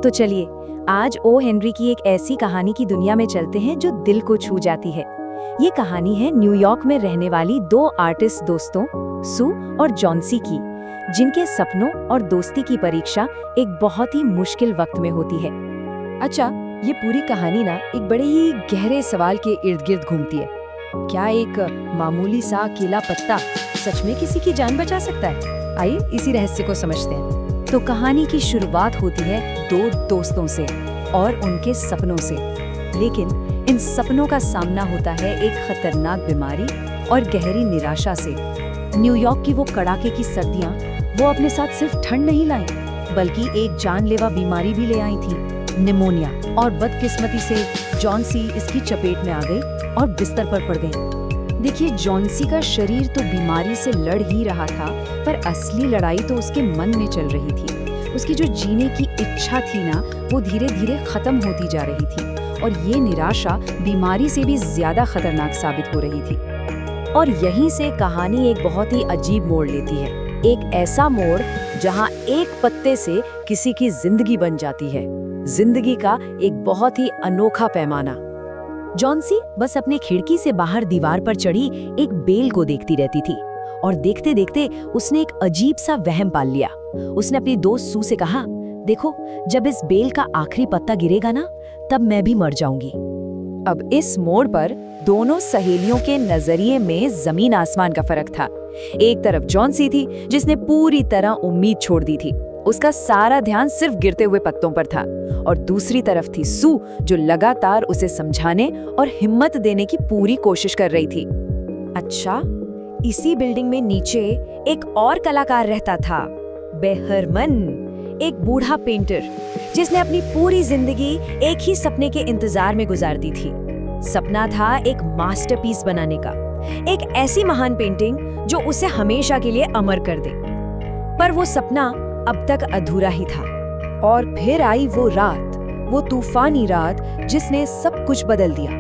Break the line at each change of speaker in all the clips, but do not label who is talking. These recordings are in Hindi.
तो चलिए आज ओ हेनरी की एक ऐसी कहानी की दुनिया में चलते हैं जो दिल को छू जाती है। ये कहानी है न्यूयॉर्क में रहने वाली दो आर्टिस्ट दोस्तों सू और जॉन्सी की, जिनके सपनों और दोस्ती की परीक्षा एक बहुत ही मुश्किल वक्त में होती है।
अच्छा, ये पूरी कहानी ना एक बड़े ही गहरे सवाल के इर्द गिर्द घूमती है। क्या एक मामूली सा अकेला पत्ता सच में किसी की जान बचा सकता है? आइए इसी रहस्य को समझते हैं।
तो कहानी की शुरुआत होती है दो दोस्तों से और उनके सपनों से, लेकिन इन सपनों का सामना होता है एक खतरनाक बीमारी और गहरी निराशा से। न्यूयॉर्क की वो कड़ाके की सर्दियां वो अपने साथ सिर्फ ठंड नहीं लाई, बल्कि एक जानलेवा बीमारी भी ले आई थी, निमोनिया। और बदकिस्मती से जॉन्सी इसकी चपेट में आ गई और बिस्तर पर पड़ गई। देखिए, जॉन्सी का शरीर तो बीमारी से लड़ ही रहा था, पर असली लड़ाई तो उसके मन में चल रही थी। उसकी जो जीने की इच्छा थी ना, वो धीरे धीरे खत्म होती जा रही थी और ये निराशा बीमारी से भी ज्यादा खतरनाक साबित हो रही थी। और यहीं से कहानी एक बहुत ही अजीब मोड़ लेती है, एक ऐसा मोड़ जहां एक पत्ते से किसी की जिंदगी बन जाती है, जिंदगी का एक बहुत ही अनोखा पैमाना। जॉन्सी बस अपने खिड़की से बाहर दीवार पर चढ़ी एक बेल को देखती रहती थी और देखते देखते उसने एक अजीब सा वहम पाल लिया। उसने अपनी दोस्त सू से कहा, देखो, जब इस बेल का आखिरी पत्ता गिरेगा ना, तब मैं भी मर जाऊंगी। अब इस मोड़ पर दोनों सहेलियों के नजरिए में जमीन आसमान का फर्क था। एक तरफ जॉन्सी थी जिसने पूरी तरह उम्मीद छोड़ दी थी, उसका सारा ध्यान सिर्फ गिरते हुए पत्तों पर था, और दूसरी तरफ थी सू जो लगातार उसे समझाने और हिम्मत देने की पूरी कोशिश कर रही थी। अच्छा, इसी बिल्डिंग में नीचे एक और कलाकार रहता था, बेहरमन, एक बूढ़ा पेंटर जिसने अपनी पूरी जिंदगी एक ही सपने के इंतजार में गुजार दी थी। सपना था एक मास्टरपीस बनाने का, एक ऐसी महान पेंटिंग जो उसे हमेशा के लिए अमर कर दे। पर वो सपना अब तक अधूरा ही था। और फिर आई वो रात, वो तूफानी रात जिसने सब कुछ बदल दिया।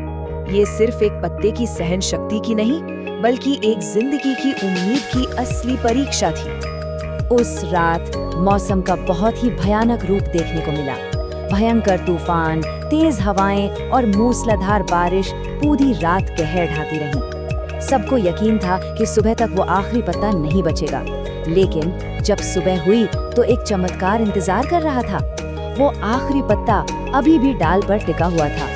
ये सिर्फ एक पत्ते की सहन शक्ति की नहीं, बल्कि एक जिंदगी की उम्मीद की असली परीक्षा थी। उस रात मौसम का बहुत ही भयानक रूप देखने को मिला। भयंकर तूफान, तेज हवाएं और मूसलाधार बारिश पूरी रात कहर ढाती रही। सबको यकीन था कि सुबह तक वो आखिरी पत्ता नहीं बचेगा, लेकिन जब सुबह हुई तो एक चमत्कार इंतजार कर रहा था। वो आखिरी पत्ता अभी भी डाल पर टिका हुआ था।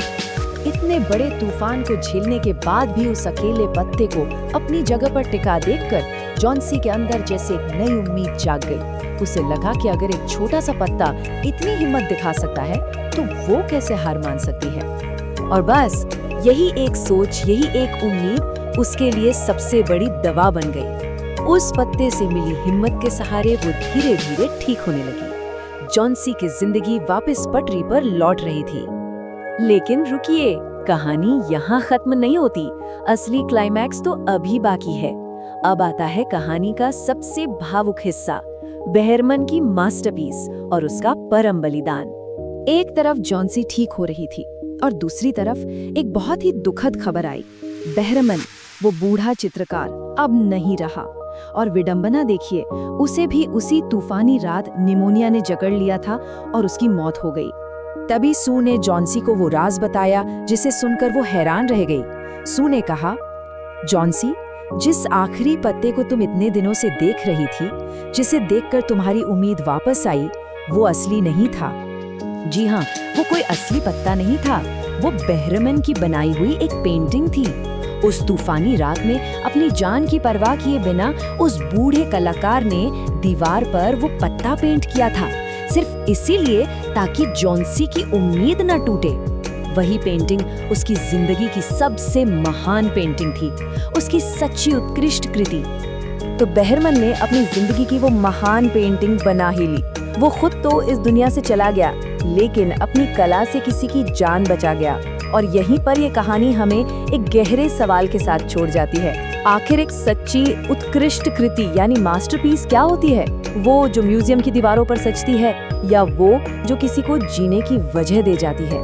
इतने बड़े तूफान को झेलने के बाद भी उस अकेले पत्ते को अपनी जगह पर टिका देखकर जॉन्सी के अंदर जैसे एक नई उम्मीद जाग गई। उसे लगा कि अगर एक छोटा सा पत्ता इतनी हिम्मत दिखा सकता है, तो वो कैसे हार मान सकती है। और बस यही एक सोच, यही एक उम्मीद उसके लिए सबसे बड़ी दवा बन गई। उस पत्ते से मिली हिम्मत के सहारे वो धीरे धीरे ठीक होने लगी। जॉन्सी की जिंदगी वापस पटरी पर लौट रही थी। लेकिन रुकिए, कहानी यहाँ खत्म नहीं होती। असली क्लाइमैक्स तो अभी बाकी है। अब आता है कहानी का सबसे भावुक हिस्सा, बेहरमन की मास्टरपीस और उसका परम बलिदान। एक तरफ जॉन्सी ठीक हो रही थी और दूसरी तरफ एक बहुत ही दुखद खबर आई। बेहरमन, वो बूढ़ा चित्रकार, अब नहीं रहा। और विडंबना देखिए, उसे भी उसी तूफानी रात निमोनिया ने जकड़ लिया था और उसकी मौत हो गई। तभी सू ने जॉन्सी को वो राज बताया जिसे सुनकर वो हैरान रह गई। सू ने कहा, जॉन्सी, जिस आखिरी पत्ते को तुम इतने दिनों से देख रही थी, जिसे देखकर तुम्हारी उम्मीद वापस आई, वो असली नहीं था। जी हाँ, वो कोई असली पत्ता नहीं था, वो बेहरमन की बनाई हुई एक पेंटिंग थी। उस तूफानी रात में अपनी जान की परवाह किए बिना उस बूढ़े कलाकार ने दीवार पर वो पत्ता पेंट किया था, सिर्फ इसीलिए ताकि जॉन्सी की उम्मीद न टूटे। वही पेंटिंग उसकी जिंदगी की सबसे महान पेंटिंग थी, उसकी सच्ची उत्कृष्ट कृति। तो बेहरमन ने अपनी जिंदगी की वो महान पेंटिंग बना ही ली। वो खुद तो इस दुनिया से चला गया, लेकिन अपनी कला से किसी की जान बचा गया। और यहीं पर ये कहानी हमें एक गहरे सवाल के साथ छोड़ जाती है। आखिर एक सच्ची उत्कृष्ट कृति यानी मास्टरपीस क्या होती है? वो जो म्यूजियम की दीवारों पर सजती है, या वो जो किसी को जीने की वजह दे जाती है?